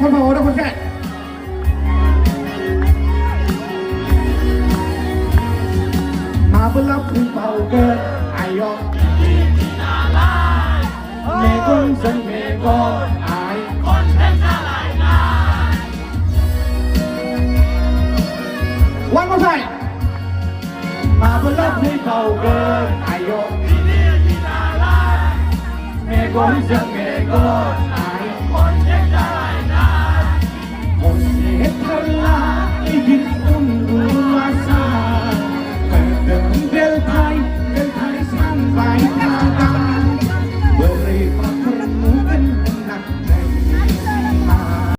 คนพอนะคนแก่มาเพื่อรับคือเบาเกินไอยองเมฆนสังเมฆนไอคนเป็นอะไรนะวันมาใส่มาเพื่อรับคือเบาเกินไอยองเมฆนสังเมฆน